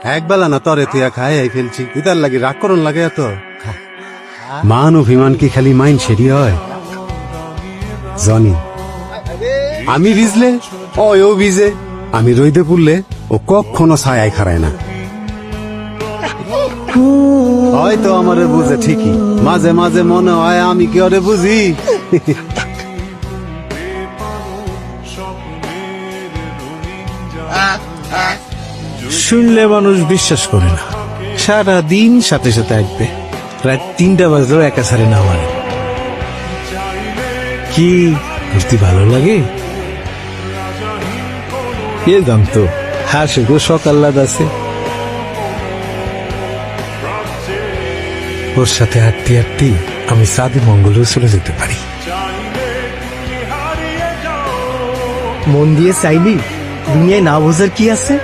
একবেলা না তরে তুই খাই ফেলছি তুই তার লাগি রাগ করন লাগে এত মান অভিমান কি খালি মাইন সেরি হয় জনি আমি ভিজলে ও ভিজে আমি রইদে পুড়লে ও কখনো ছায় খারায় না হয়তো আমারে বুঝে ঠিকই মাঝে মাঝে মনে হয় আমি কি ওরে বুঝি শুনলে মানুষ বিশ্বাস করে না, সারা দিন সাথে সাথে আসবে, রাত 3টা বাজলেও একা ছাড়ে না আমার। কি ঘুরতে ভালো লাগে কে জানতো, হাসে গো সকাল্লাদ আছে। ওর সাথে হাঁটতে হাঁটতে আমি সাদি মঙ্গলেও চলে যেতে পারি। মন দিয়ে চাইলি দুনিয়ায় না বোঝার কি আছে।